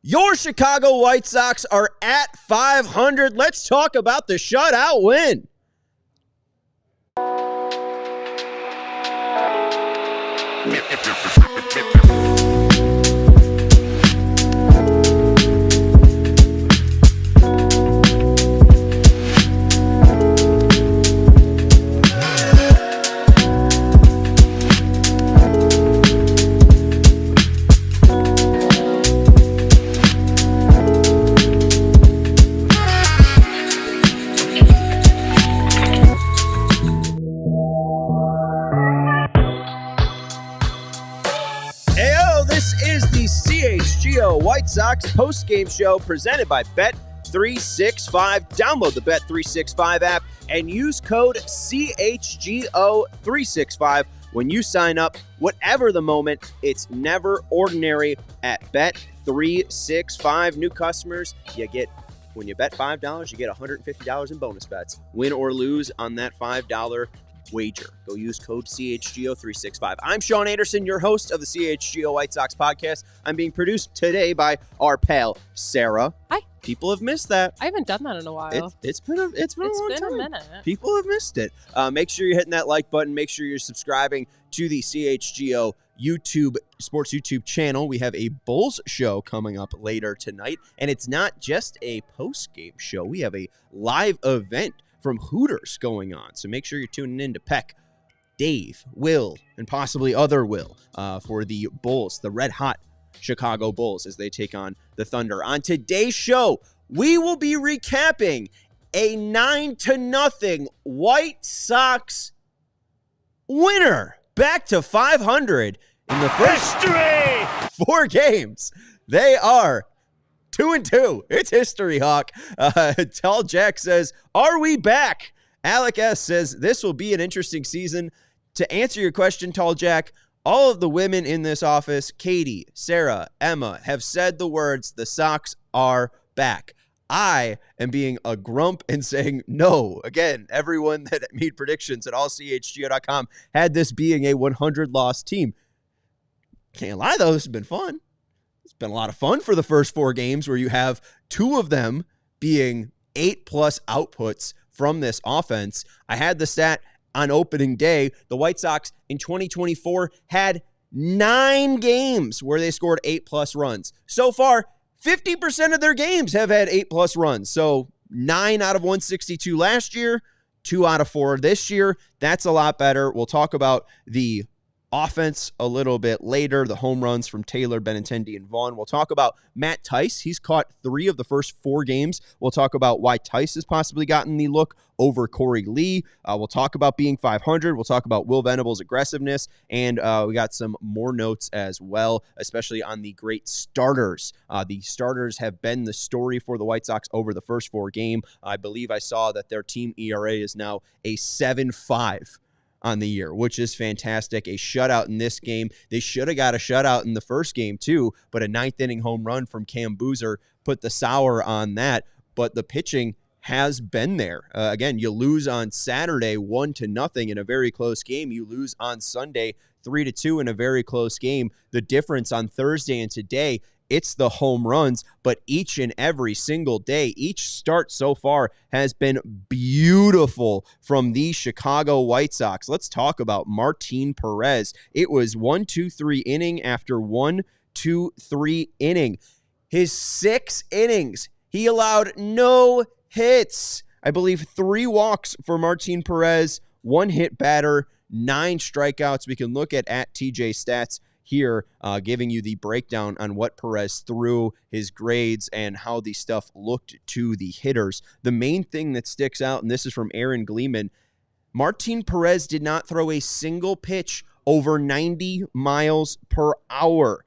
Your Chicago White Sox are at 500. Let's talk about the shutout win. CHGO White Sox Postgame Show presented by Bet365. Download the Bet365 app and use code CHGO365 when you sign up. Whatever the moment, it's never ordinary at Bet365. New customers, when you bet $5, you get $150 in bonus bets. Win or lose on that $5 wager. Go use code CHGO365. I'm Sean Anderson, your host of the CHGO White Sox podcast. I'm being produced today by our pal, Sarah. Hi. People have missed that. I haven't done that in a while. It's been a long time. A minute. People have missed it. Make sure you're hitting that like button. Make sure you're subscribing to the CHGO sports YouTube channel. We have a Bulls show coming up later tonight, and it's not just a post-game show. We have a live event from Hooters going on. So make sure you're tuning in to Peck, Dave, Will, and possibly other Will for the Bulls, the red-hot Chicago Bulls, as they take on the Thunder. On today's show, we will be recapping a 9-0 White Sox winner. Back to 500 in the first 4 games. They are 2-2. It's history, Hawk. Tall Jack says, are we back? Alec S says, this will be an interesting season. To answer your question, Tall Jack, all of the women in this office, Katie, Sarah, Emma, have said the words, the Sox are back. I am being a grump and saying no. Again, everyone that made predictions at allchgo.com had this being a 100-loss team. Can't lie, though. This has been fun. It's been a lot of fun for the first 4 games where you have 2 of them being 8+ outputs from this offense. I had the stat on opening day. The White Sox in 2024 had 9 games where they scored 8+ runs. So far, 50% of their games have had 8+ runs. So 9 out of 162 last year, 2 out of 4 this year. That's a lot better. We'll talk about the offense a little bit later, the home runs from Taylor, Benintendi, and Vaughn. We'll talk about Matt Tice. He's caught 3 of the first 4 games. We'll talk about why Tice has possibly gotten the look over Corey Lee. We'll talk about being 500. We'll talk about Will Venable's aggressiveness, and we got some more notes as well, especially on the great starters. The starters have been the story for the White Sox over the first 4 games. I believe I saw that their team ERA is now a 7.5 on the year, which is fantastic. A shutout in this game. They should have got a shutout in the first game too, but a 9th inning home run from Cam Boozer put the sour on that. But the pitching has been there. Again, you lose on Saturday 1-0 in a very close game. You lose on Sunday 3-2 in a very close game. The difference on Thursday and today, it's the home runs, but each and every single day, each start so far has been beautiful from the Chicago White Sox. Let's talk about Martin Perez. It was 1-2-3 inning after 1-2-3 inning. His 6 innings, he allowed no hits. I believe 3 walks for Martin Perez, 1 hit batter, 9 strikeouts. We can look at TJ Stats here, giving you the breakdown on what Perez threw, his grades, and how the stuff looked to the hitters. The main thing that sticks out, and this is from Aaron Gleeman, Martin Perez did not throw a single pitch over 90 miles per hour.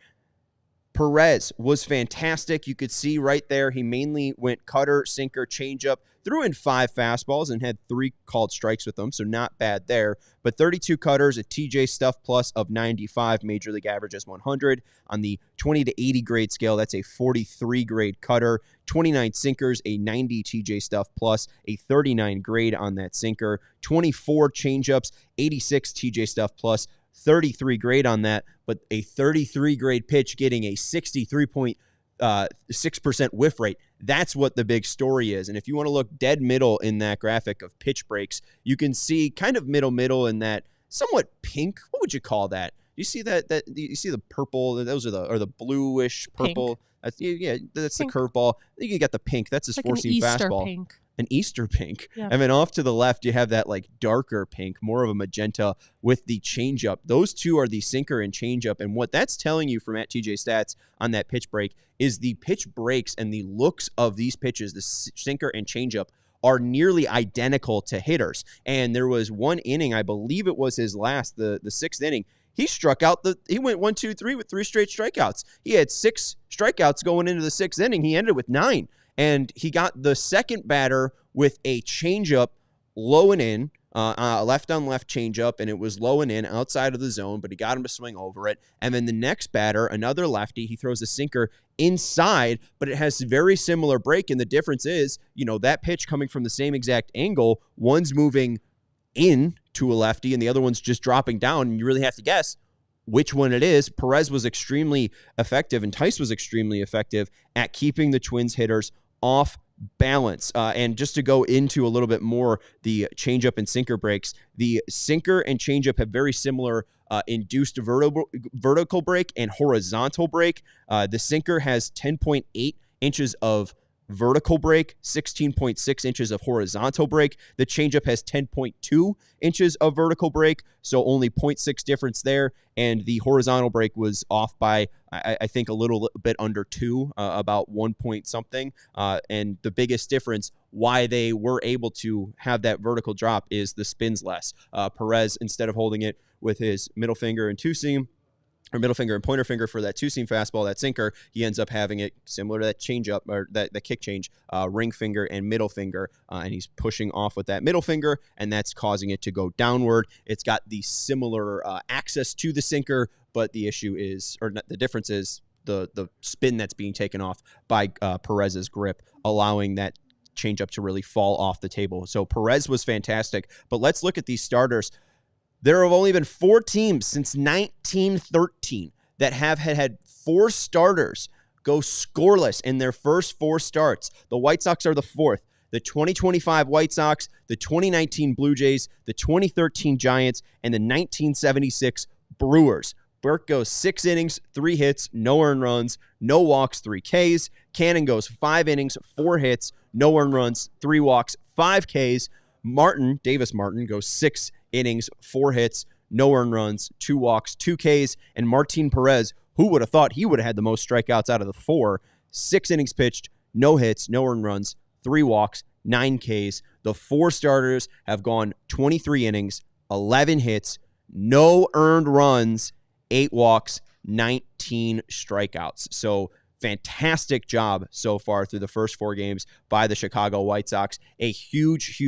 Perez was fantastic. You could see right there, he mainly went cutter, sinker, changeup, threw in 5 fastballs and had 3 called strikes with them, so not bad there. But 32 cutters, a TJ Stuff plus of 95, Major League average is 100. On the 20 to 80 grade scale, that's a 43 grade cutter. 29 sinkers, a 90 TJ Stuff plus, a 39 grade on that sinker. 24 changeups, 86 TJ Stuff plus, 33 grade on that, but a 33 grade pitch getting a 63.3 6% whiff rate. That's what the big story is. And if you want to look dead middle in that graphic of pitch breaks, you can see kind of middle in that somewhat pink. What would you call that? You see that you see the purple? Those are the bluish purple. That's pink. The curveball. You got the pink. That's his four-seam fastball. Pink. An Easter pink. Yeah. And then off to the left, you have that like darker pink, more of a magenta with the changeup. Those two are the sinker and changeup. And what that's telling you from @TJ Stats on that pitch break is the pitch breaks and the looks of these pitches, the sinker and changeup, are nearly identical to hitters. And there was one inning, I believe it was his last, the sixth inning. He struck out he went 1, 2, 3 with 3 straight strikeouts. He had 6 strikeouts going into the sixth inning. He ended with 9. And he got the second batter with a changeup low and in, left on left changeup, and it was low and in outside of the zone, but he got him to swing over it. And then the next batter, another lefty, he throws a sinker inside, but it has very similar break. And the difference is, that pitch coming from the same exact angle, one's moving in to a lefty and the other one's just dropping down, and you really have to guess which one it is. Perez was extremely effective, and Tice was extremely effective at keeping the Twins hitters off balance. And just to go into a little bit more, the changeup and sinker breaks, the sinker and changeup have very similar induced vertical break and horizontal break. The sinker has 10.8 inches of vertical break, 16.6 inches of horizontal break. The changeup has 10.2 inches of vertical break, so only 0.6 difference there. And the horizontal break was off by, I think, a little bit under 2, about 1 point something. And the biggest difference why they were able to have that vertical drop is the spins less. Perez, instead of holding it with his middle finger and two-seam, or middle finger and pointer finger for that two-seam fastball, that sinker, he ends up having it similar to that changeup, or that kick change, ring finger and middle finger, and he's pushing off with that middle finger, and that's causing it to go downward. It's got the similar access to the sinker, but the issue is, or not, the difference is the spin that's being taken off by Perez's grip, allowing that changeup to really fall off the table. So Perez was fantastic, but let's look at these starters. There have only been 4 teams since 1913 that have had 4 starters go scoreless in their first 4 starts. The White Sox are the 4th. The 2025 White Sox, the 2019 Blue Jays, the 2013 Giants, and the 1976 Brewers. Burke goes 6 innings, 3 hits, no earned runs, no walks, 3 Ks. Cannon goes 5 innings, 4 hits, no earned runs, 3 walks, 5 Ks. Davis Martin goes 6 innings, 4 hits, no earned runs, 2 walks, 2 Ks. And Martin Perez, who would have thought he would have had the most strikeouts out of the 4, 6 innings pitched, no hits, no earned runs, 3 walks, 9 Ks. The 4 starters have gone 23 innings, 11 hits, no earned runs, 8 walks, 19 strikeouts. So fantastic job so far through the first 4 games by the Chicago White Sox. A huge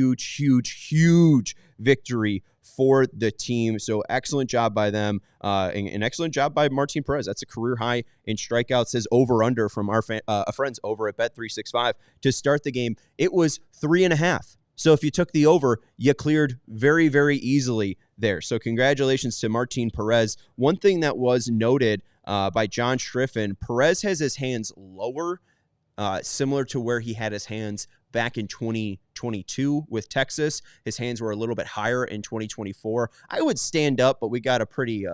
victory for the team. So excellent job by them, and an excellent job by Martin Perez. That's a career high in strikeouts. His over-under from our friends over at Bet365 to start the game, it was 3.5. So if you took the over, you cleared very, very easily there. So congratulations to Martin Perez. One thing that was noted by John Striffen, Perez has his hands lower, similar to where he had his hands back in 2022 with Texas. His hands were a little bit higher in 2024. I would stand up, but we got a pretty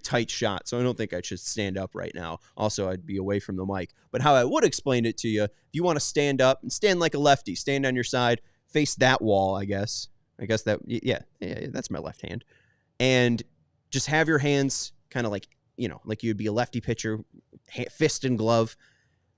tight shot, so I don't think I should stand up right now. Also, I'd be away from the mic. But how I would explain it to you, if you want to stand up and stand like a lefty, stand on your side, face that wall, I guess that, yeah, that's my left hand. And just have your hands kind of like, like you'd be a lefty pitcher, fist and glove.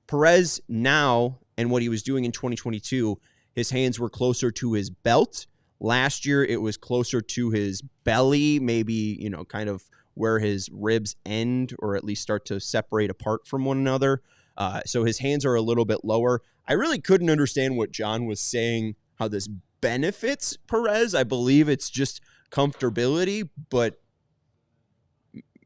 Perez now, and what he was doing in 2022, his hands were closer to his belt. Last year, it was closer to his belly, maybe, kind of where his ribs end, or at least start to separate apart from one another. So his hands are a little bit lower. I really couldn't understand what John was saying, how this benefits Perez. I believe it's just comfortability, but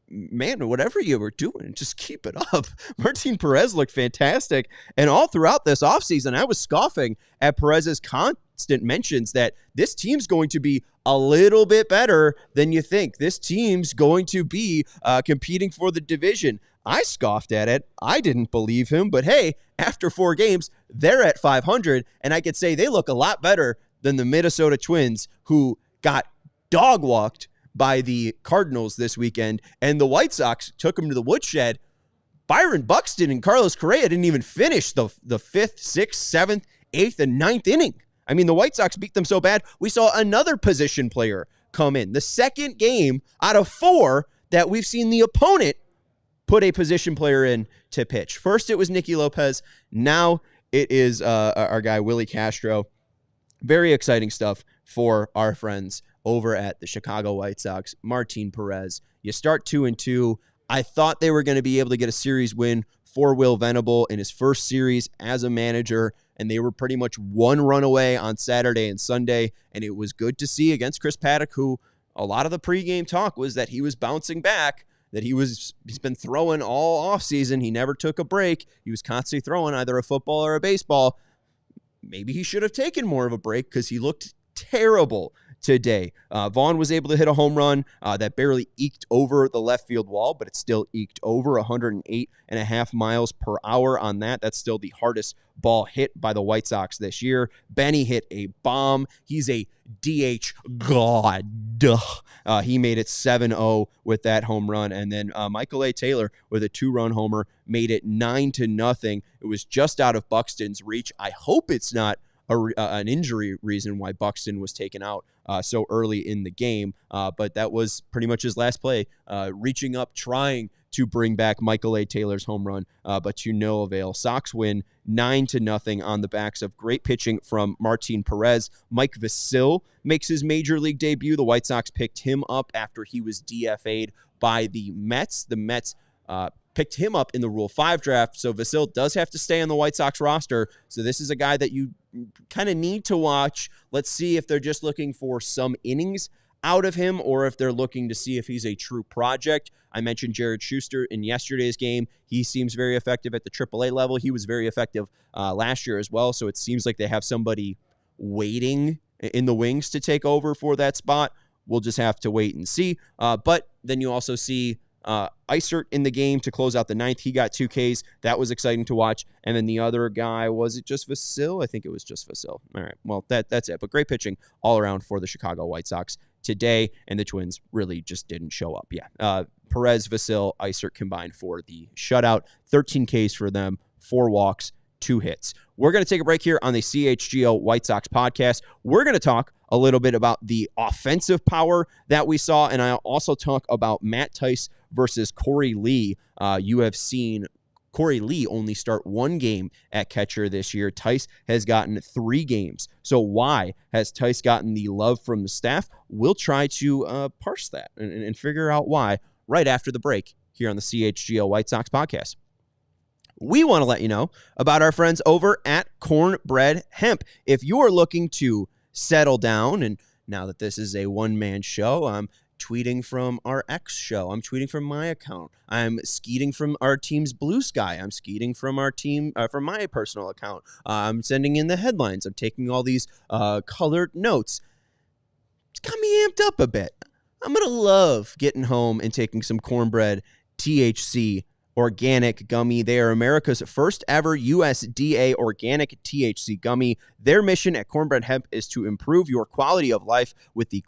man, whatever you were doing, just keep it up. Martin Perez looked fantastic. And all throughout this offseason, I was scoffing at Perez's constant mentions that this team's going to be a little bit better than you think. This team's going to be competing for the division. I scoffed at it. I didn't believe him. But hey, after 4 games, they're at 500. And I could say they look a lot better than the Minnesota Twins, who got dog walked by the Cardinals this weekend. And the White Sox took them to the woodshed. Byron Buxton and Carlos Correa didn't even finish the 5th, 6th, 7th, 8th, and 9th inning. I mean, the White Sox beat them so bad, we saw another position player come in. The second game out of 4 that we've seen the opponent put a position player in to pitch. First, it was Nicky Lopez. Now it is our guy, Willie Castro. Very exciting stuff for our friends over at the Chicago White Sox. Martin Perez. You start 2-2. I thought they were going to be able to get a series win for Will Venable in his first series as a manager, and they were pretty much 1 run away on Saturday and Sunday, and it was good to see against Chris Paddock, who a lot of the pregame talk was that he was bouncing back, that he's been throwing all offseason. He never took a break. He was constantly throwing either a football or a baseball. Maybe he should have taken more of a break because he looked terrible today. Vaughn was able to hit a home run that barely eked over the left field wall, but it still eked over 108.5 miles per hour on that. That's still the hardest ball hit by the White Sox this year. Benny hit a bomb. He's a DH god. He made it 7-0 with that home run. And then Michael A. Taylor with a 2-run homer made it 9-0. It was just out of Buxton's reach. I hope it's not an injury reason why Buxton was taken out so early in the game. But that was pretty much his last play, reaching up, trying to bring back Michael A. Taylor's home run, but to no avail. Sox win 9-0 on the backs of great pitching from Martin Perez. Mike Vasil makes his major league debut. The White Sox picked him up after he was DFA'd by the Mets. The Mets picked him up in the Rule 5 draft, so Vasil does have to stay on the White Sox roster. So this is a guy that you kind of need to watch. Let's see if they're just looking for some innings out of him or if they're looking to see if he's a true project. I mentioned Jared Schuster in yesterday's game. He seems very effective at the AAA level. He was very effective last year as well, so it seems like they have somebody waiting in the wings to take over for that spot. We'll just have to wait and see. But then you also see Eisert in the game to close out the 9th. He got 2 Ks. That was exciting to watch. And then the other guy, was it just Vasil? I think it was just Vasil. All right, well, that's it. But great pitching all around for the Chicago White Sox today, and the Twins really just didn't show up. Yeah, Perez, Vasil, Eisert combined for the shutout. 13 Ks for them, 4 walks, 2 hits. We're going to take a break here on the CHGO White Sox podcast. We're going to talk a little bit about the offensive power that we saw, and I'll also talk about Matt Tice versus Corey Lee. You have seen Corey Lee only start 1 game at catcher this year. Tice has gotten 3 games. So why has Tice gotten the love from the staff? We'll try to parse that and figure out why right after the break here on the CHGO White Sox podcast. We want to let you know about our friends over at Cornbread Hemp. If you are looking to settle down, and now that this is a one-man show, I'm tweeting from our X show. I'm tweeting from my account. I'm skeeting from our team's Blue Sky. I'm skeeting from our team, from my personal account. I'm sending in the headlines. I'm taking all these colored notes. It's got me amped up a bit. I'm going to love getting home and taking some Cornbread THC organic gummy. They are America's first ever USDA organic THC gummy. Their mission at Cornbread Hemp is to improve your quality of life with the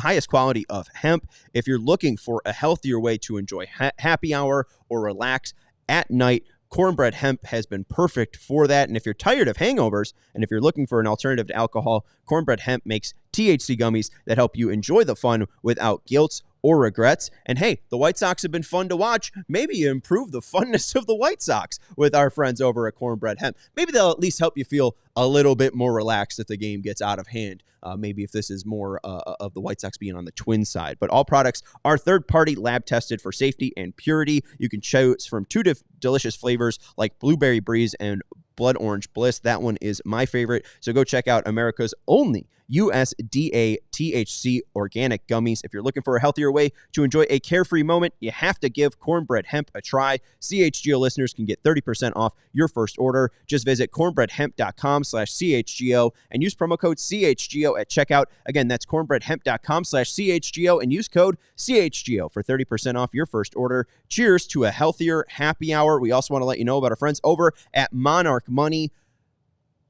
highest quality of hemp. If you're looking for a healthier way to enjoy happy hour or relax at night, Cornbread Hemp has been perfect for that. And if you're tired of hangovers and if you're looking for an alternative to alcohol, Cornbread Hemp makes THC gummies that help you enjoy the fun without guilt or regrets. And hey, the White Sox have been fun to watch. Maybe you improve the funness of the White Sox with our friends over at Cornbread Hemp. Maybe they'll at least help you feel a little bit more relaxed if the game gets out of hand. Maybe if this is more of the White Sox being on the Twins side. But all products are third-party lab tested for safety and purity. You can choose from 2 delicious flavors like Blueberry Breeze and Blood Orange Bliss. That one is my favorite. So go check out America's only USDA THC organic gummies. If you're looking for a healthier way to enjoy a carefree moment, you have to give Cornbread Hemp a try. CHGO listeners can get 30% off your first order. Just visit cornbreadhemp.com/CHGO and use promo code CHGO at checkout. Again, that's cornbreadhemp.com/CHGO and use code CHGO for 30% off your first order. Cheers to a healthier happy hour. We also want to let you know about our friends over at Monarch Money.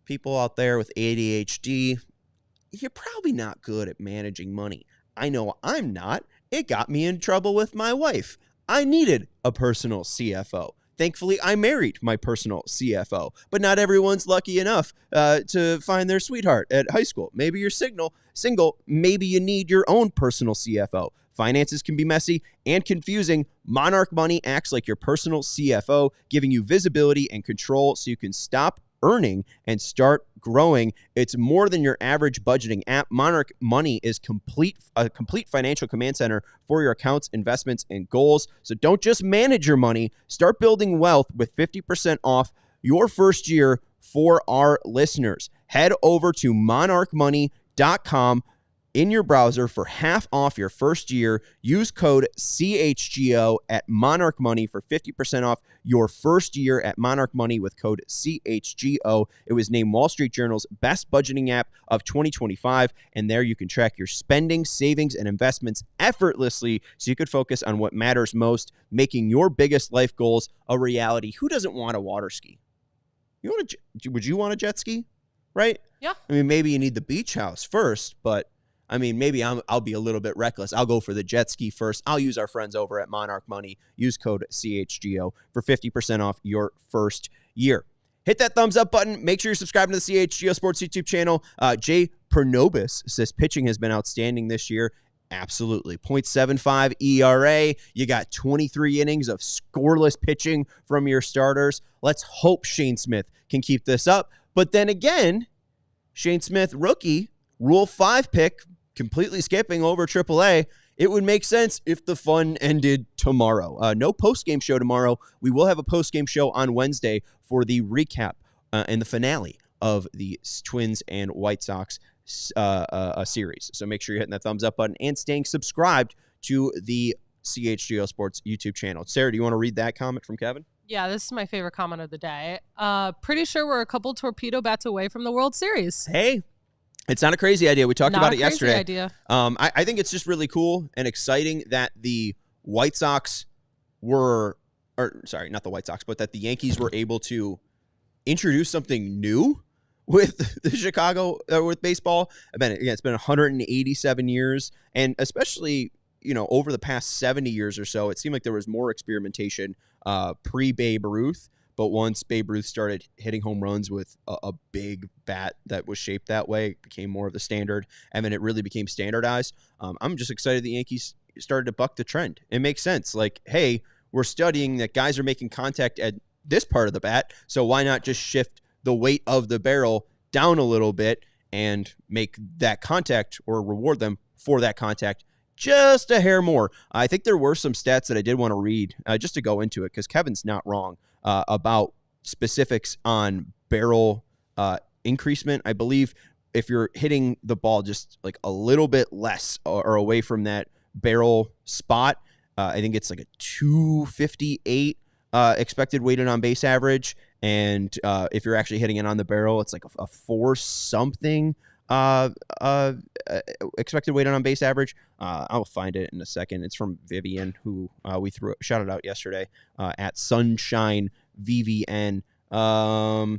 People out there with ADHD, you're probably not good at managing money. I know I'm not. It got me in trouble with my wife. I needed a personal CFO. Thankfully, I married my personal CFO. But not everyone's lucky enough to find their sweetheart at high school. Maybe you're single. Maybe you need your own personal CFO. Finances can be messy and confusing. Monarch Money acts like your personal CFO, giving you visibility and control so you can stop earning and start growing. It's more than your average budgeting app. Monarch Money is a complete financial command center for your accounts, investments, and goals. So don't just manage your money. Start building wealth with 50% off your first year for our listeners. Head over to monarchmoney.com in your browser for half off your first year. Use code CHGO at Monarch Money for 50% off your first year at Monarch Money with code CHGO. It was named Wall Street Journal's best budgeting app of 2025, and there you can track your spending, savings, and investments effortlessly so you could focus on what matters most, making your biggest life goals a reality. Who doesn't want a water ski? Would you want a jet ski? Right? Yeah. I mean, maybe you need the beach house first, but I mean, maybe I'll be a little bit reckless. I'll go for the jet ski first. I'll use our friends over at Monarch Money. Use code CHGO for 50% off your first year. Hit that thumbs up button. Make sure you're subscribing to the CHGO Sports YouTube channel. Jay Pernobis says pitching has been outstanding this year. Absolutely. 0.75 ERA. You got 23 innings of scoreless pitching from your starters. Let's hope Shane Smith can keep this up. But then again, Shane Smith, rookie, Rule 5 pick, completely skipping over AAA. It would make sense if the fun ended tomorrow. No postgame show tomorrow. We will have a postgame show on Wednesday for the recap and the finale of the Twins and White Sox series. So make sure you're hitting that thumbs up button and staying subscribed to the CHGO Sports YouTube channel. Sarah, do you want to read that comment from Kevin? Yeah, this is my favorite comment of the day. Pretty sure we're a couple torpedo bats away from the World Series. Hey. It's not a crazy idea. We talked about it yesterday. Idea. I think it's just really cool and exciting that the White Sox not the White Sox, but that the Yankees were able to introduce something new with the Chicago, with baseball. It's been 187 years, and especially, over the past 70 years or so, it seemed like there was more experimentation pre-Babe Ruth. But once Babe Ruth started hitting home runs with a big bat that was shaped that way, it became more of the standard, and then it really became standardized. I'm just excited the Yankees started to buck the trend. It makes sense. Like, hey, we're studying that guys are making contact at this part of the bat, so why not just shift the weight of the barrel down a little bit and make that contact, or reward them for that contact, just a hair more. I think there were some stats that I did want to read just to go into it, because Kevin's not wrong about specifics on barrel increasement. I believe if you're hitting the ball just like a little bit less or away from that barrel spot, I think it's like a 258 expected weighted on base average. And if you're actually hitting it on the barrel, it's like a 4-something expected weighted on base average. I'll find it in a second. It's from Vivian, who we shouted out yesterday at Sunshine VVN. All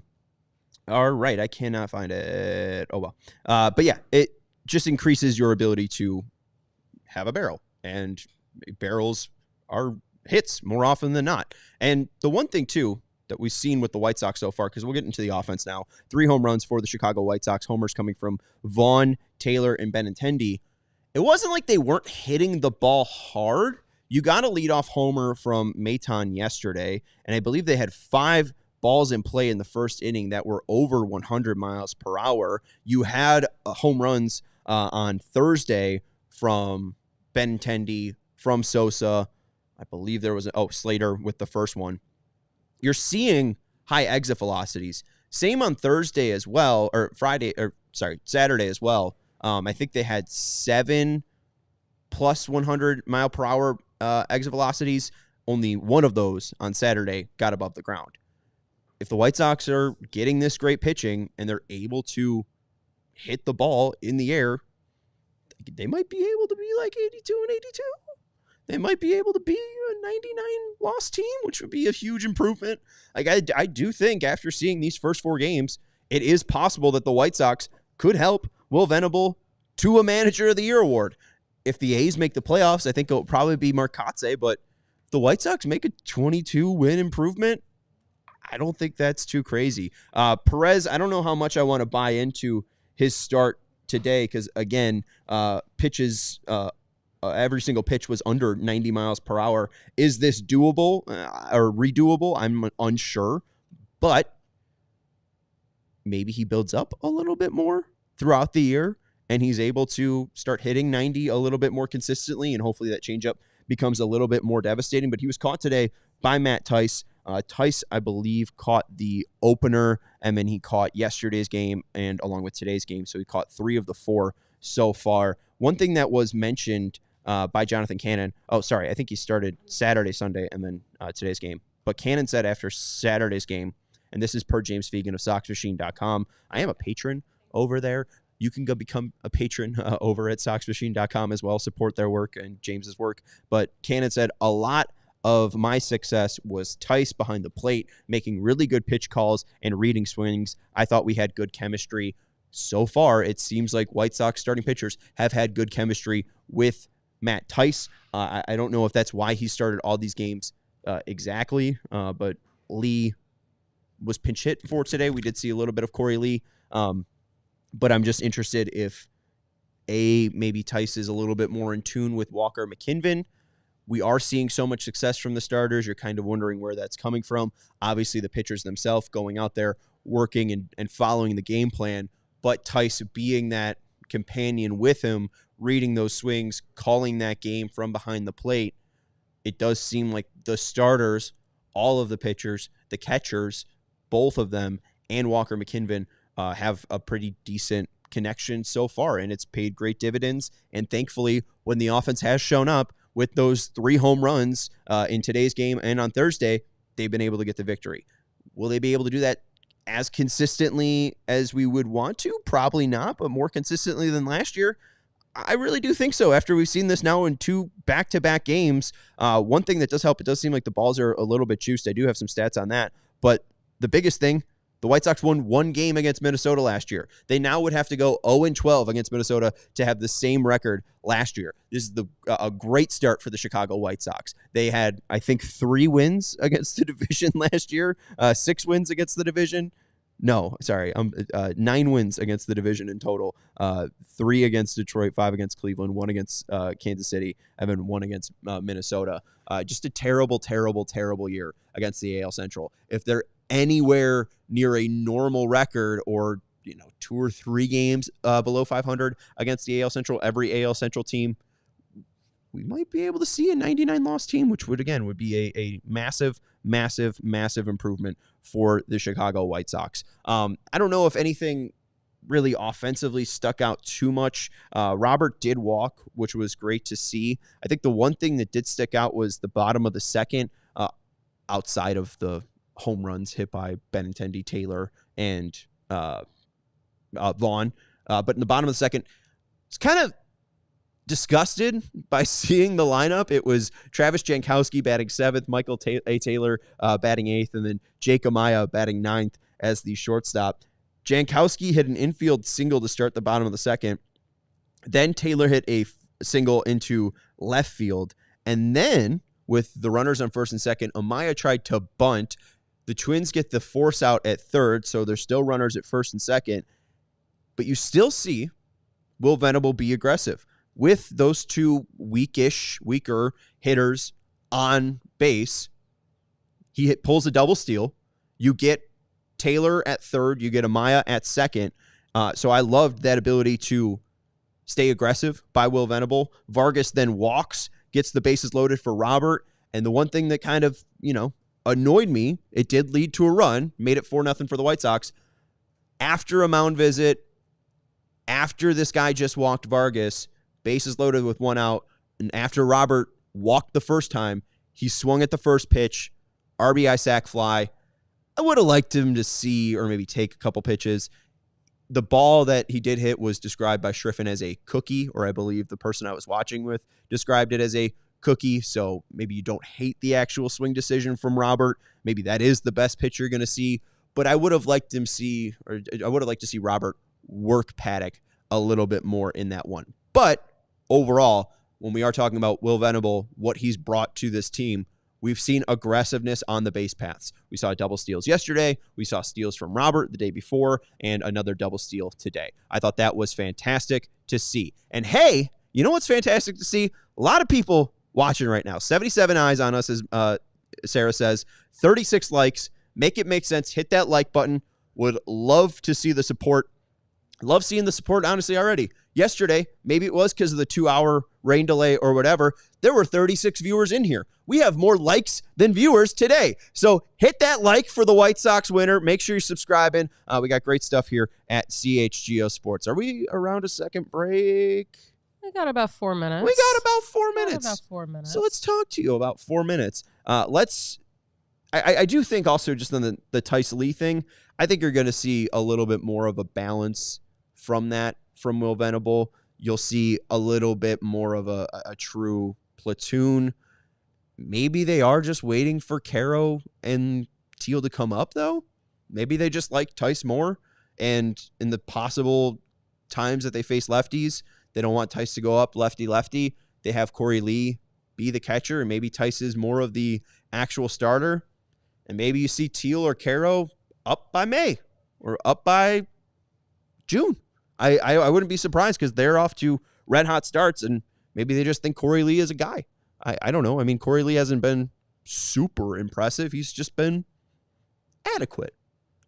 right, I cannot find it. Oh well. But yeah, it just increases your ability to have a barrel, and barrels are hits more often than not. And the one thing too that we've seen with the White Sox so far, because we'll get into the offense now, 3 home runs for the Chicago White Sox, homers coming from Vaughn, Taylor, and Benintendi. It wasn't like they weren't hitting the ball hard. You got a leadoff homer from Maton yesterday, and I believe they had 5 balls in play in the first inning that were over 100 miles per hour. You had home runs on Thursday from Benintendi, from Sosa. I believe there was Slater with the first one. You're seeing high exit velocities. Same on Thursday as well, or Saturday as well. I think they had 7 plus 100 mile per hour exit velocities. Only one of those on Saturday got above the ground. If the White Sox are getting this great pitching and they're able to hit the ball in the air, they might be able to be like 82 and 82. They might be able to be a 99 loss team, which would be a huge improvement. Like I do think after seeing these first 4 games, it is possible that the White Sox could help Will Venable to a Manager of the Year award. If the A's make the playoffs, I think it'll probably be Marcotte, but if the White Sox make a 22-win improvement, I don't think that's too crazy. Perez, I don't know how much I want to buy into his start today because, again, pitches, every single pitch was under 90 miles per hour. Is this doable or redoable? I'm unsure, but maybe he builds up a little bit more throughout the year and he's able to start hitting 90 a little bit more consistently, and hopefully that changeup becomes a little bit more devastating. But he was caught today by Matt Tice. Tice, I believe, caught the opener, and then he caught yesterday's game and along with today's game. So he caught 3 of the 4 so far. One thing that was mentioned by Jonathan Cannon, I think he started Saturday, Sunday, and then today's game. But Cannon said after Saturday's game, and this is per James Fegan of SoxMachine.com, I am a patron over there. You can go become a patron over at SoxMachine.com as well, support their work and James's work. But Cannon said a lot of my success was Tice behind the plate, making really good pitch calls and reading swings. I thought we had good chemistry. So far, it seems like White Sox starting pitchers have had good chemistry with Matt Tice. I don't know if that's why he started all these games exactly, but Lee was pinch hit for today. We did see a little bit of Corey Lee, but I'm just interested if maybe Tice is a little bit more in tune with Walker McKinven. We are seeing so much success from the starters. You're kind of wondering where that's coming from. Obviously, the pitchers themselves going out there, working and following the game plan, but Tice being that companion with him, reading those swings, calling that game from behind the plate. It does seem like the starters, all of the pitchers, the catchers, both of them, and Walker McKinven have a pretty decent connection so far, and it's paid great dividends. And thankfully, when the offense has shown up with those 3 home runs in today's game and on Thursday, they've been able to get the victory. Will they be able to do that as consistently as we would want to? Probably not, but more consistently than last year? I really do think so. After we've seen this now in 2 back-to-back games, one thing that does help, it does seem like the balls are a little bit juiced. I do have some stats on that, but the biggest thing, the White Sox won 1 game against Minnesota last year. They now would have to go 0-12 against Minnesota to have the same record last year. This is a great start for the Chicago White Sox. They had, I think, 3 wins against the division last year, 6 wins against the division. No, sorry, 9 wins against the division in total. 3 against Detroit, 5 against Cleveland, 1 against Kansas City, and then 1 against Minnesota. Just a terrible, terrible, terrible year against the AL Central. If they're anywhere near a normal record or 2 or 3 games below 500 against the AL Central, every AL Central team, we might be able to see a 99 loss team, which would be a massive, massive, massive improvement for the Chicago White Sox. I don't know if anything really offensively stuck out too much. Robert did walk, which was great to see. I think the one thing that did stick out was the bottom of the second, outside of the home runs hit by Benintendi, Taylor, and Vaughn. But in the bottom of the second, it's kind of disgusted by seeing the lineup. It was Travis Jankowski batting 7th, Michael Taylor batting 8th, and then Jake Amaya batting 9th as the shortstop. Jankowski hit an infield single to start the bottom of the second. Then Taylor hit a single into left field. And then with the runners on first and second, Amaya tried to bunt. The Twins get the force out at third, so there's still runners at first and second. But you still see Will Venable be aggressive. With those 2 weaker hitters on base, he pulls a double steal. You get Taylor at third. You get Amaya at second. So I loved that ability to stay aggressive by Will Venable. Vargas then walks, gets the bases loaded for Robert. And the one thing that kind of, annoyed me, it did lead to a run, made it 4-0 for the White Sox. After a mound visit, after this guy just walked Vargas, bases loaded with 1 out, and after Robert walked the first time, he swung at the first pitch, RBI sac fly. I would have liked him to see or maybe take a couple pitches. The ball that he did hit was described by Schriffen as a cookie, or I believe the person I was watching with described it as a cookie. So maybe you don't hate the actual swing decision from Robert. Maybe that is the best pitch you're going to see. But I would have liked to see Robert work Paddock a little bit more in that one. But overall, when we are talking about Will Venable, what he's brought to this team, we've seen aggressiveness on the base paths. We saw double steals yesterday. We saw steals from Robert the day before and another double steal today. I thought that was fantastic to see. And hey, you know what's fantastic to see? A lot of people watching right now. 77 eyes on us, as Sarah says. 36 likes. Make it make sense. Hit that like button. Would love to see the support. Love seeing the support, honestly, already. Yesterday, maybe it was because of the 2-hour rain delay or whatever, there were 36 viewers in here. We have more likes than viewers today. So hit that like for the White Sox winner. Make sure you're subscribing. We got great stuff here at CHGO Sports. Are we around a second break? We got about 4 minutes. We got about 4 minutes. About 4 minutes. So let's talk to you about 4 minutes. I do think also just on the Tice Lee thing, I think you're going to see a little bit more of a balance from Will Venable. You'll see a little bit more of a true platoon. Maybe they are just waiting for Caro and Teal to come up, though. Maybe they just like Tice more, and in the possible times that they face lefties, they don't want Tice to go up lefty-lefty. They have Corey Lee be the catcher, and maybe Tice is more of the actual starter. And maybe you see Teal or Caro up by May or up by June. I wouldn't be surprised because they're off to red-hot starts, and maybe they just think Corey Lee is a guy. I don't know. I mean, Corey Lee hasn't been super impressive. He's just been adequate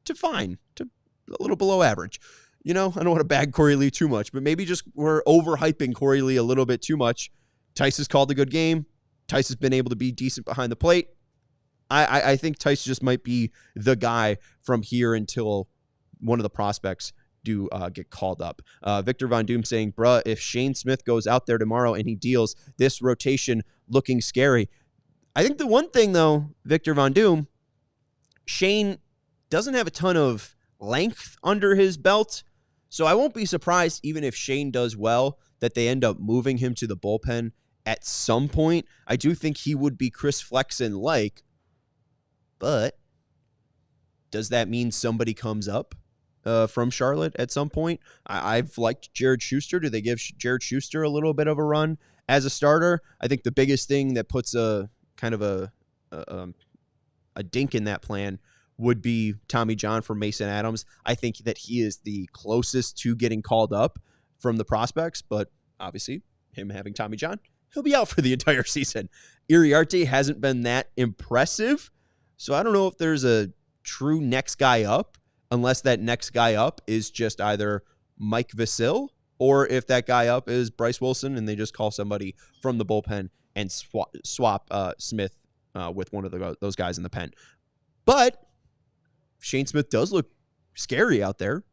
to fine, to a little below average. You know, I don't want to bag Corey Lee too much, but maybe just we're overhyping Corey Lee a little bit too much. Tice has called a good game. Tice has been able to be decent behind the plate. I think Tice just might be the guy from here until one of the prospects do get called up. Victor Von Doom saying, bruh, if Shane Smith goes out there tomorrow and he deals, this rotation looking scary. I think the one thing, though, Victor Von Doom, Shane doesn't have a ton of length under his belt, so I won't be surprised even if Shane does well that they end up moving him to the bullpen at some point. I do think he would be Chris Flexen-like, but does that mean somebody comes up from Charlotte at some point? I've liked Jared Schuster. Do they give Jared Schuster a little bit of a run as a starter? I think the biggest thing that puts a kind of a dink in that plan would be Tommy John from Mason Adams. I think that he is the closest to getting called up from the prospects, but obviously him having Tommy John, he'll be out for the entire season. Iriarte hasn't been that impressive, so I don't know if there's a true next guy up, unless that next guy up is just either Mike Vasil or if that guy up is Bryce Wilson and they just call somebody from the bullpen and swap Smith with one of those guys in the pen. But Shane Smith does look scary out there.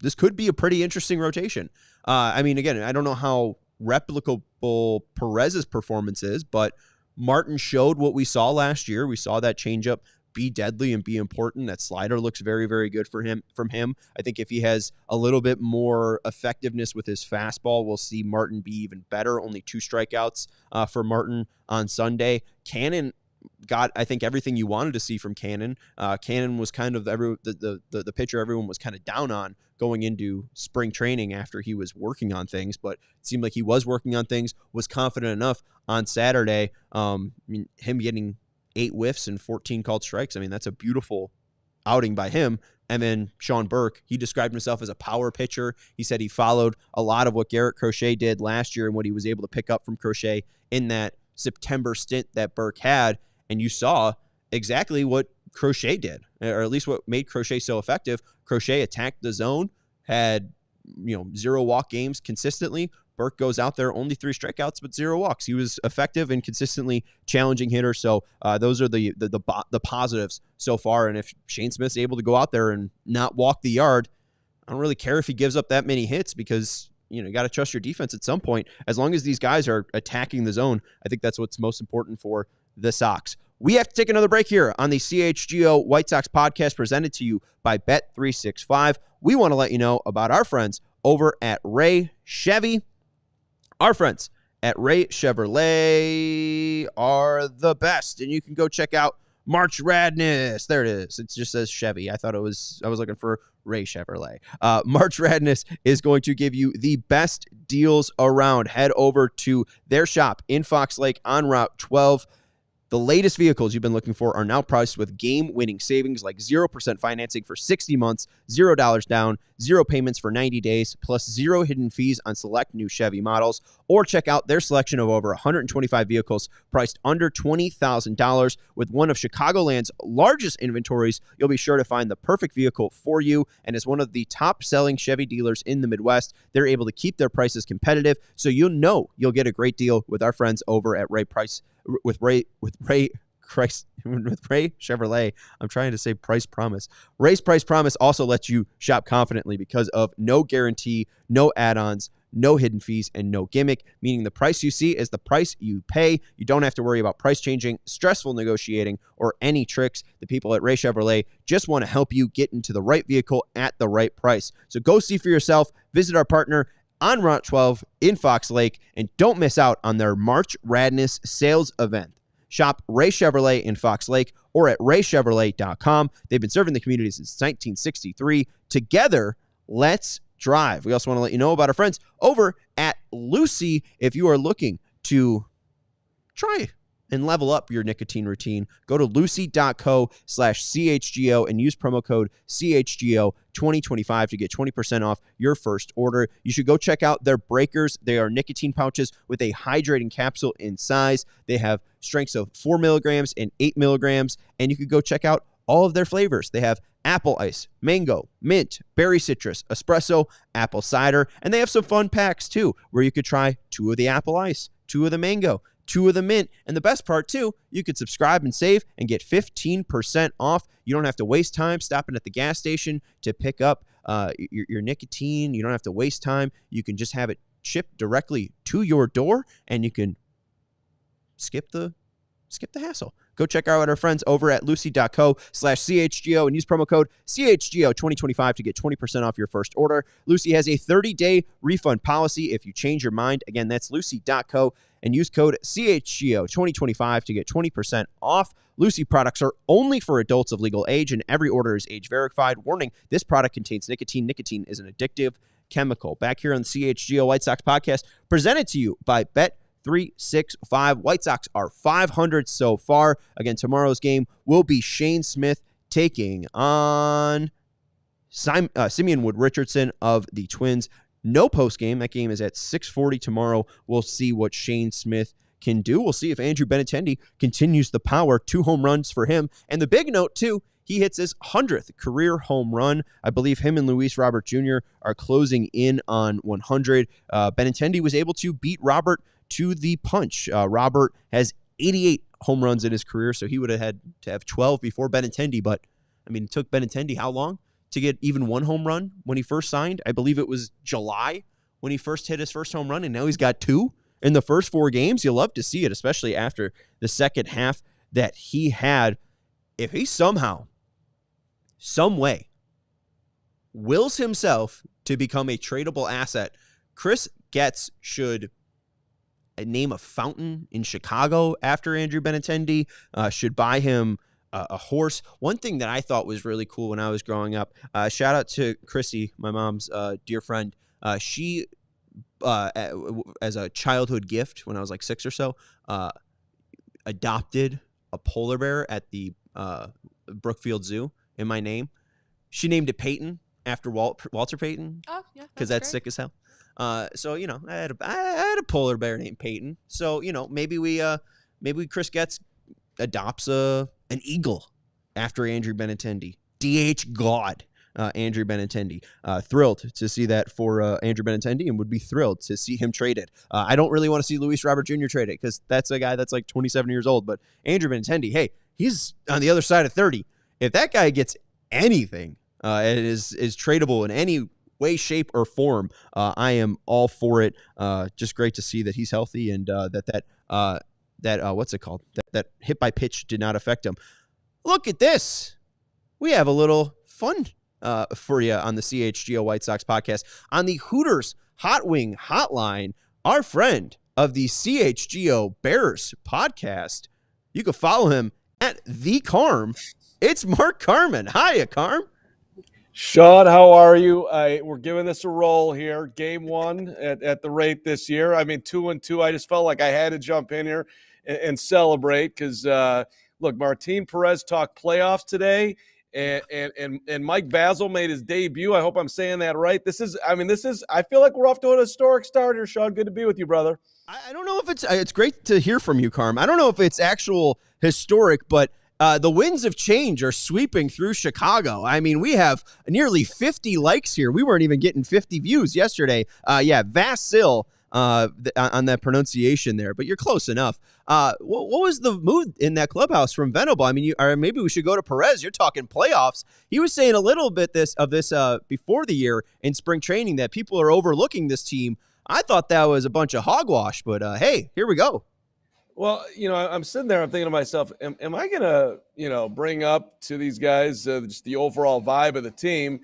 This could be a pretty interesting rotation. I mean, again, I don't know how replicable Perez's performance is, but Martin showed what we saw last year. We saw that changeup be deadly and be important. That slider looks very, very good from him. I think if he has a little bit more effectiveness with his fastball, we'll see Martin be even better. Only 2 strikeouts for Martin on Sunday. Cannon got, I think, everything you wanted to see from Cannon. Cannon was kind of the pitcher everyone was kind of down on going into spring training after he was working on things, but it seemed like he was working on things, was confident enough on Saturday. I mean, him getting 8 whiffs and 14 called strikes, I mean, that's a beautiful outing by him. And then Sean Burke, he described himself as a power pitcher. He said he followed a lot of what Garrett Crochet did last year and what he was able to pick up from Crochet in that September stint that Burke had. And you saw exactly what Crochet did, or at least what made Crochet so effective. Crochet attacked the zone, had 0 walk games consistently. Burke goes out there, only 3 strikeouts, but 0 walks. He was effective and consistently challenging hitter. So those are the positives so far. And if Shane Smith's able to go out there and not walk the yard, I don't really care if he gives up that many hits because, you got to trust your defense at some point. As long as these guys are attacking the zone, I think that's what's most important for the Sox. We have to take another break here on the CHGO White Sox podcast presented to you by Bet365. We want to let you know about our friends over at Ray Chevy. Our friends at Ray Chevrolet are the best, and you can go check out March Radness. There it is. It just says Chevy. I was looking for Ray Chevrolet. March Radness is going to give you the best deals around. Head over to their shop in Fox Lake on Route 12. The latest vehicles you've been looking for are now priced with game-winning savings like 0% financing for 60 months, $0 down, 0 payments for 90 days, plus 0 hidden fees on select new Chevy models. Or check out their selection of over 125 vehicles priced under $20,000. With one of Chicagoland's largest inventories, you'll be sure to find the perfect vehicle for you. And as one of the top-selling Chevy dealers in the Midwest, they're able to keep their prices competitive, so you'll get a great deal with our friends over at Ray Chevrolet. I'm trying to say Price Promise. Ray's Price Promise also lets you shop confidently because of no guarantee, no add-ons, no hidden fees, and no gimmick, meaning the price you see is the price you pay. You don't have to worry about price changing, stressful negotiating, or any tricks. The people at Ray Chevrolet just want to help you get into the right vehicle at the right price. So go see for yourself. Visit our partner on Route 12 in Fox Lake, and don't miss out on their March Radness sales event. Shop Ray Chevrolet in Fox Lake or at raychevrolet.com. They've been serving the community since 1963. Together, let's drive. We also want to let you know about our friends over at Lucy. If you are looking to try and level up your nicotine routine, go to lucy.co/CHGO and use promo code CHGO 2025 to get 20% off your first order. You should go check out their breakers. They are nicotine pouches with a hydrating capsule in size. They have strengths of 4 milligrams and 8 milligrams, and you could go check out all of their flavors. They have apple ice, mango, mint, berry citrus, espresso, apple cider, and they have some fun packs too, where you could try 2 of the apple ice, 2 of the mango, 2 of the mint. And the best part too, you could subscribe and save and get 15% off. You don't have to waste time stopping at the gas station to pick up your nicotine. You don't have to waste time. You can just have it shipped directly to your door, and you can skip the hassle. Go check out our friends over at lucy.co/CHGO and use promo code CHGO 2025 to get 20% off your first order. Lucy has a 30-day refund policy if you change your mind. Again, that's lucy.co and use code CHGO 2025 to get 20% off. Lucy products are only for adults of legal age, and every order is age verified. Warning, this product contains nicotine. Nicotine is an addictive chemical. Back here on the CHGO White Sox podcast, presented to you by Bet365. White Sox are 500 so far. Again, tomorrow's game will be Shane Smith taking on Simeon Wood Richardson of the Twins. No postgame. That game is at 6:40 tomorrow. We'll see what Shane Smith can do. We'll see if Andrew Benintendi continues the power. 2 home runs for him. And the big note, too, he hits his 100th career home run. I believe him and Luis Robert Jr. are closing in on 100. Benintendi was able to beat Robert to the punch. Robert has 88 home runs in his career, so he would have had to have 12 before Benintendi. But, I mean, it took Benintendi how long to get even 1 home run when he first signed? I believe it was July when he first hit his first home run, and now he's got 2 in the first 4 games. You love to see it, especially after the second half that he had. If he somehow, some way, wills himself to become a tradable asset, Chris Getz should name a fountain in Chicago after Andrew Benintendi, should buy him a horse. One thing that I thought was really cool when I was growing up, shout out to Chrissy, my mom's dear friend. She, as a childhood gift when I was like 6 or so, adopted a polar bear at the Brookfield Zoo in my name. She named it Peyton after Walter Payton. Oh, yeah. Because that's sick as hell. So, you know, I had a polar bear named Peyton. So, you know, maybe Chris Getz adopts an eagle after Andrew Benintendi. DH God, Andrew Benintendi. Thrilled to see that for Andrew Benintendi, and would be thrilled to see him traded. I don't really want to see Luis Robert Jr. traded because that's a guy that's like 27 years old. But Andrew Benintendi, hey, he's on the other side of 30. If that guy gets anything, and is tradable in any way, shape, or form, I am all for it. Just great to see that he's healthy and that what's it called? That hit by pitch did not affect him. Look at this. We have a little fun for you on the CHGO White Sox podcast. On the Hooters Hot Wing Hotline, our friend of the CHGO Bears podcast, you can follow him at the Carm. It's Mark Carman. Hiya, Carm. Sean, how are you? We're giving this a roll here. Game 1 at the rate this year. I mean, 2-2. I just felt like I had to jump in here and celebrate because, look, Martin Perez talked playoffs today, and Mike Basil made his debut. I hope I'm saying that right. I feel like we're off to an historic start here, Sean. Good to be with you, brother. I don't know if it's great to hear from you, Carm. I don't know if it's actual historic, but the winds of change are sweeping through Chicago. I mean, we have nearly 50 likes here. We weren't even getting 50 views yesterday. Vasil on that pronunciation there, but you're close enough. What was the mood in that clubhouse from Venable? I mean, or maybe we should go to Perez. You're talking playoffs. He was saying a little bit this before the year in spring training that people are overlooking this team. I thought that was a bunch of hogwash, but hey, here we go. Well, I'm sitting there, I'm thinking to myself, am I going to, bring up to these guys just the overall vibe of the team?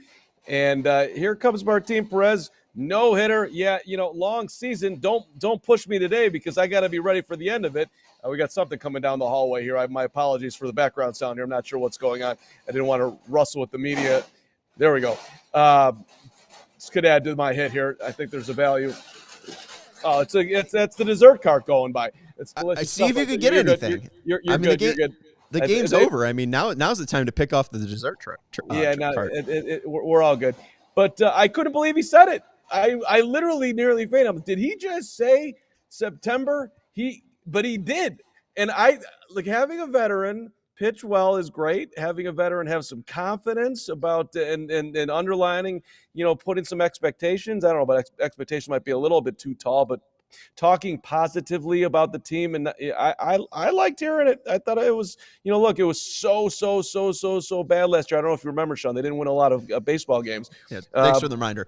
And here comes Martin Perez, no hitter. Yeah, long season. Don't push me today because I got to be ready for the end of it. We got something coming down the hallway here. My apologies for the background sound here. I'm not sure what's going on. I didn't want to rustle with the media. There we go. This could add to my hit here. I think there's a value. Oh, that's the dessert cart going by. It's delicious. I see if you could get anything. You're good. You're good. The game's over. I mean, now's the time to pick off the dessert cart. We're all good. But I couldn't believe he said it. I literally nearly fainted. Did he just say September? But he did. And having a veteran pitch well is great. Having a veteran have some confidence about and underlining, putting some expectations. I don't know, but expectation might be a little bit too tall, but talking positively about the team. And I liked hearing it. I thought it was, look, it was so bad last year. I don't know if you remember, Sean, they didn't win a lot of baseball games. Yeah, thanks for the reminder.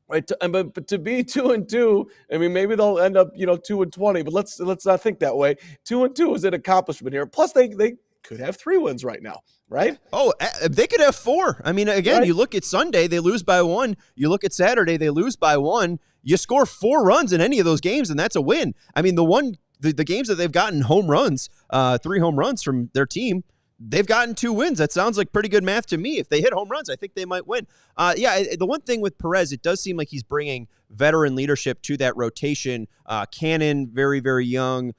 Right, but to be 2-2, I mean, maybe they'll end up, 2-20, but let's not think that way. 2-2 is an accomplishment here. Plus, they could have 3 wins right now, right? Oh, they could have 4. I mean, again, right. You look at Sunday, they lose by 1. You look at Saturday, they lose by 1. You score 4 runs in any of those games, and that's a win. I mean, the games that they've gotten home runs, 3 home runs from their team, they've gotten 2 wins. That sounds like pretty good math to me. If they hit home runs, I think they might win. The one thing with Perez, it does seem like he's bringing veteran leadership to that rotation. Cannon, very, very young.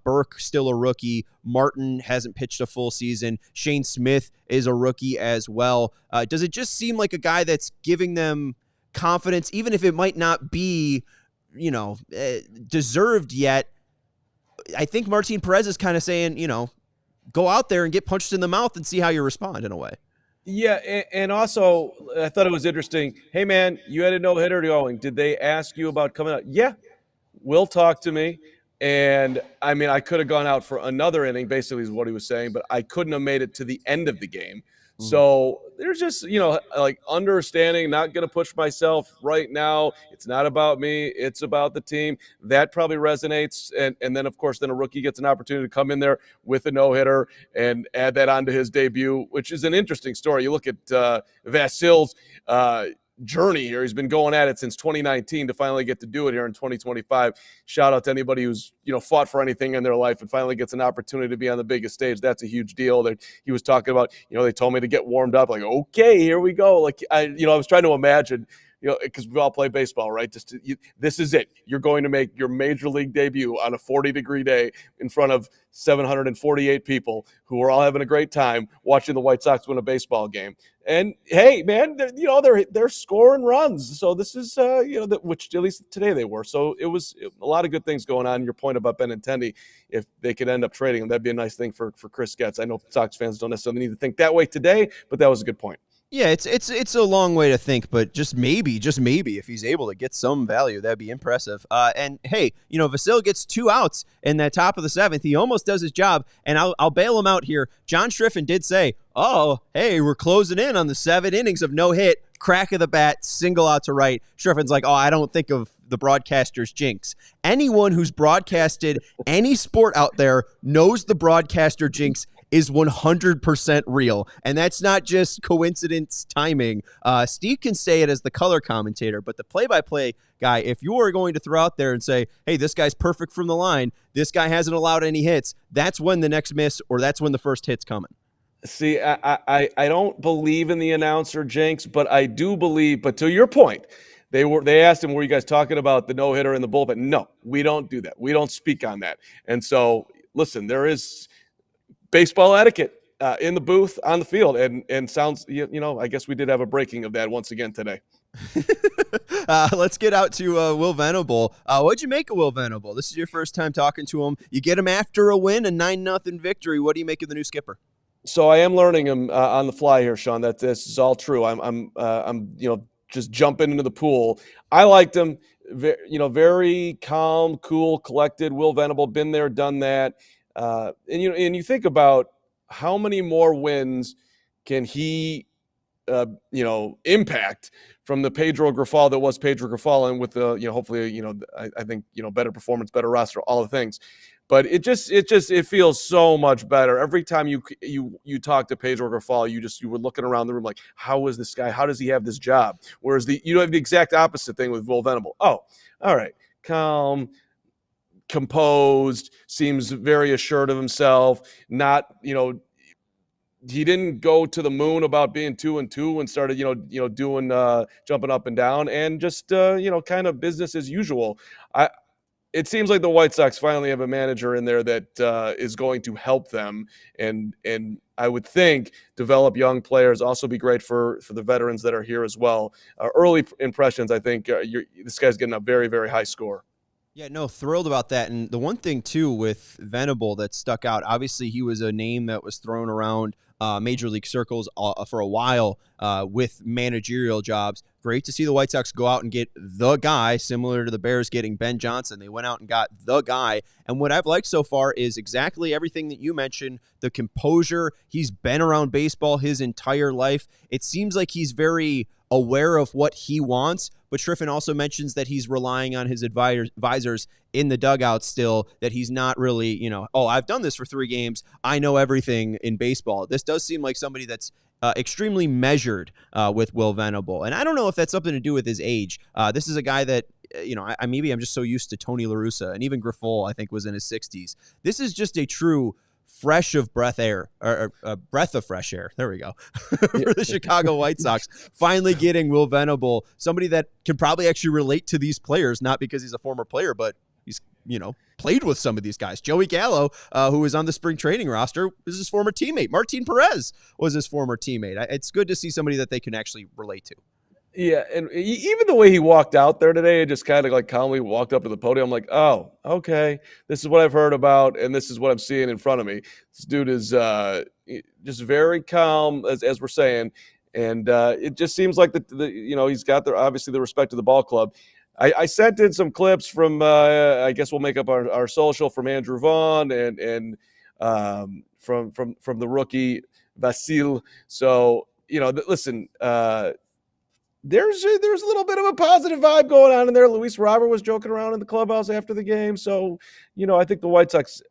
Burke, still a rookie. Martin hasn't pitched a full season. Shane Smith is a rookie as well. Does it just seem like a guy that's giving them confidence, even if it might not be, deserved yet? I think Martin Perez is kind of saying, go out there and get punched in the mouth and see how you respond in a way. Yeah, and also I thought it was interesting. Hey, man, you had a no-hitter going. Did they ask you about coming out? Yeah, Will talk to me. And, I mean, I could have gone out for another inning, basically is what he was saying, but I couldn't have made it to the end of the game. So there's just, understanding, not going to push myself right now. It's not about me. It's about the team. That probably resonates. And then, of course, a rookie gets an opportunity to come in there with a no-hitter and add that onto his debut, which is an interesting story. You look at Vasil's journey here. He's been going at it since 2019 to finally get to do it here in 2025. Shout out to anybody who's, fought for anything in their life and finally gets an opportunity to be on the biggest stage. That's a huge deal. That he was talking about, they told me to get warmed up. Like, okay, here we go. Like, I was trying to imagine, because we all play baseball, right? This is it. You're going to make your major league debut on a 40-degree day in front of 748 people who are all having a great time watching the White Sox win a baseball game. And hey, man, they're scoring runs. So this is which at least today they were. So it was a lot of good things going on. Your point about Benintendi, if they could end up trading him, that'd be a nice thing for Chris Getz. I know Sox fans don't necessarily need to think that way today, but that was a good point. Yeah, it's a long way to think, but just maybe, if he's able to get some value, that'd be impressive. And hey, Vasil gets 2 outs in that top of the 7th. He almost does his job, and I'll bail him out here. John Striffen did say, "Oh, hey, we're closing in on the 7 innings of no hit. crack of the bat, single out to right. Shriffin's like, oh, I don't think of the broadcaster's jinx. Anyone who's broadcasted any sport out there knows the broadcaster jinx is 100% real. And that's not just coincidence timing. Steve can say it as the color commentator, but the play-by-play guy, if you are going to throw out there and say, hey, this guy's perfect from the line, this guy hasn't allowed any hits, that's when the next miss or that's when the first hit's coming. See, I don't believe in the announcer jinx, but I do believe, but to your point, they asked him, were you guys talking about the no-hitter in the bullpen? No, we don't do that. We don't speak on that. And so, listen, there is baseball etiquette in the booth, on the field, and sounds, I guess we did have a breaking of that once again today. Let's get out to Will Venable. What'd you make of Will Venable? This is your first time talking to him. You get him after a win, a 9-0 victory. What do you make of the new skipper? So I am learning him on the fly here, Sean, that this is all true. I'm just jumping into the pool. I liked him, very calm, cool, collected. Will Venable, been there, done that. And you think about how many more wins can he, impact from the Pedro Grifol that was Pedro Grifol, and with the, hopefully, I think, better performance, better roster, all the things. But it feels so much better every time you talk to Pedro Grifol. You were looking around the room like, how is this guy? How does he have this job? Whereas you have the exact opposite thing with Will Venable. Oh, all right, calm, composed, seems very assured of himself. Not, he didn't go to the moon about being 2-2 and started, doing jumping up and down, and just kind of business as usual. It seems like the White Sox finally have a manager in there that is going to help them, and I would think develop young players. Also be great for the veterans that are here as well. Early impressions, I think this guy's getting a very, very high score. Yeah, no, thrilled about that. And the one thing, too, with Venable that stuck out, obviously he was a name that was thrown around Major League circles for a while with managerial jobs. Great to see the White Sox go out and get the guy, similar to the Bears getting Ben Johnson. They went out and got the guy. And what I've liked so far is exactly everything that you mentioned, the composure. He's been around baseball his entire life. It seems like he's very aware of what he wants, but Shriffen also mentions that he's relying on his advisors in the dugout still, that he's not really, oh, I've done this for 3 games, I know everything in baseball. This does seem like somebody that's extremely measured with Will Venable. And I don't know if that's something to do with his age. This is a guy that, maybe I'm just so used to Tony La Russa, and even Grifol, I think, was in his 60s. This is just a true fresh of breath air, or a breath of fresh air. There we go. For the Chicago White Sox, finally getting Will Venable, somebody that can probably actually relate to these players, not because he's a former player, but he's, played with some of these guys. Joey Gallo, who was on the spring training roster, is his former teammate. Martin Perez was his former teammate. It's good to see somebody that they can actually relate to. Yeah, and even the way he walked out there today, just kind of like calmly walked up to the podium. I'm like, oh, okay, this is what I've heard about, and this is what I'm seeing in front of me. This dude is just very calm, as we're saying, and it just seems like he's got obviously the respect of the ball club. I sent in some clips from I guess we'll make up our social, from Andrew Vaughn and from the rookie Vasil. So listen. There's a little bit of a positive vibe going on in there. Luis Robert was joking around in the clubhouse after the game. So, I think the White Sox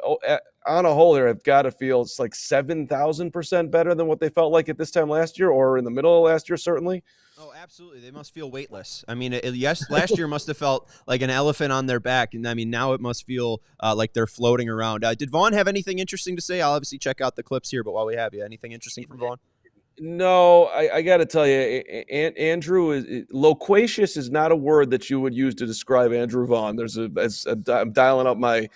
on a whole here have got to feel it's like 7,000% better than what they felt like at this time last year, or in the middle of last year, certainly. Oh, absolutely. They must feel weightless. I mean, yes, last year must have felt like an elephant on their back. And I mean, now it must feel like they're floating around. Did Vaughn have anything interesting to say? I'll obviously check out the clips here, but while we have you, anything interesting from Vaughn? No, I got to tell you, Andrew loquacious is not a word that you would use to describe Andrew Vaughn. I'm dialing up my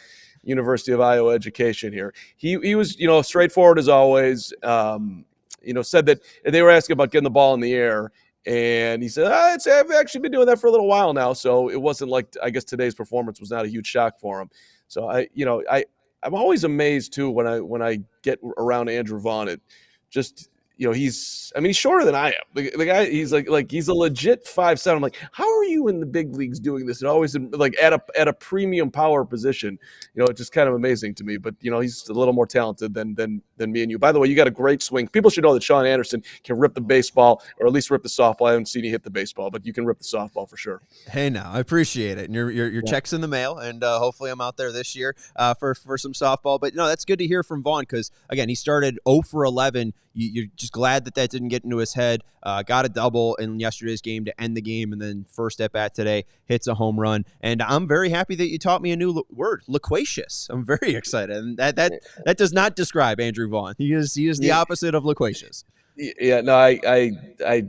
University of Iowa education here. He was, straightforward as always. Said that they were asking about getting the ball in the air, and he said, I've actually been doing that for a little while now. So it wasn't like, I guess today's performance was not a huge shock for him. So I'm always amazed too when I get around Andrew Vaughn. It just, he's shorter than I am. The guy, he's like he's a legit 5'7". I'm like, how are you in the big leagues doing this? And always like at a premium power position. It's just kind of amazing to me. But he's a little more talented than me and you. By the way, you got a great swing. People should know that Sean Anderson can rip the baseball, or at least rip the softball. I haven't seen you hit the baseball, but you can rip the softball for sure. Hey, now I appreciate it. And your check's in the mail, and hopefully I'm out there this year for some softball. But that's good to hear from Vaughn, because again, he started 0 for 11. You're just glad that didn't get into his head. Got a double in yesterday's game to end the game, and then first at bat today hits a home run. And I'm very happy that you taught me a new word, loquacious. I'm very excited, and that does not describe Andrew Vaughn. He is the opposite of loquacious. Yeah, no, I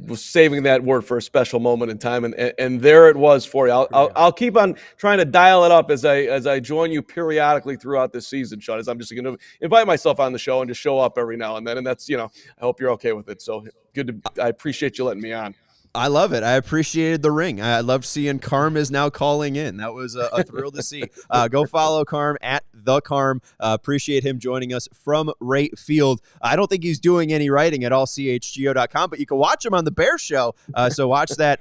was saving that word for a special moment in time, and there it was for you. I'll keep on trying to dial it up as I join you periodically throughout this season, Sean. As I'm just going to invite myself on the show and just show up every now and then, and that's I hope you're okay with it. So good I appreciate you letting me on. I love it. I appreciated the ring. I loved seeing Carm is now calling in. That was a thrill to see. Go follow Carm at the Carm. Appreciate him joining us from right field. I don't think he's doing any writing at allchgo.com, but you can watch him on the Bear Show. So watch that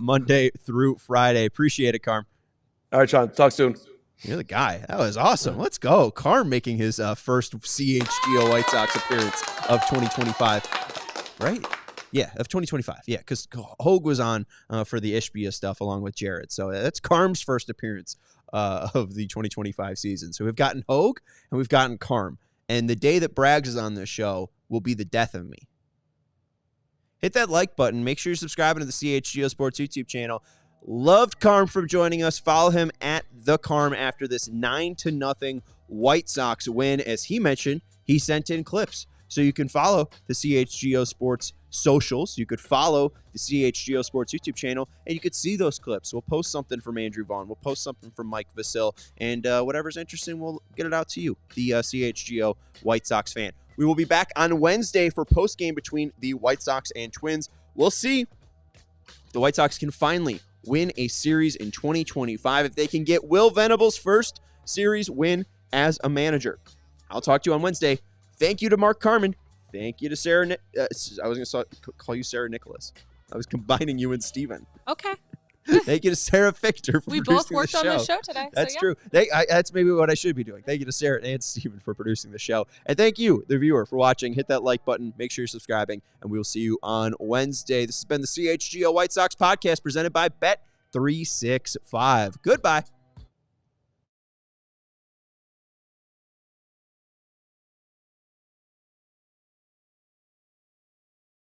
Monday through Friday. Appreciate it, Carm. All right, Sean. Talk soon. You're the guy. That was awesome. Let's go. Carm making his first CHGO White Sox appearance of 2025. Right? Yeah, of 2025. Yeah, because Hogue was on for the Ishbia stuff along with Jared. So that's Carm's first appearance of the 2025 season. So we've gotten Hogue and we've gotten Carm. And the day that Braggs is on this show will be the death of me. Hit that like button. Make sure you're subscribing to the CHGO Sports YouTube channel. Loved Carm from joining us. Follow him at the Carm after this 9-0 White Sox win. As he mentioned, he sent in clips. So you can follow the CHGO Sports socials. You could follow the CHGO Sports YouTube channel, and you could see those clips. We'll post something from Andrew Vaughn. We'll post something from Mike Vasil, and whatever's interesting, we'll get it out to you, the CHGO White Sox fan. We will be back on Wednesday for postgame between the White Sox and Twins. We'll see if the White Sox can finally win a series in 2025, if they can get Will Venable's first series win as a manager. I'll talk to you on Wednesday. Thank you to Mark Carman. Thank you to Sarah. I was going to call you Sarah Nicholas. I was combining you and Steven. Okay. Thank you to Sarah Fichter for we producing both worked the show. on the show today. That's so, true. That's maybe what I should be doing. Thank you to Sarah and Steven for producing the show. And thank you, the viewer, for watching. Hit that like button. Make sure you're subscribing. And we will see you on Wednesday. This has been the CHGO White Sox podcast presented by Bet365. Goodbye.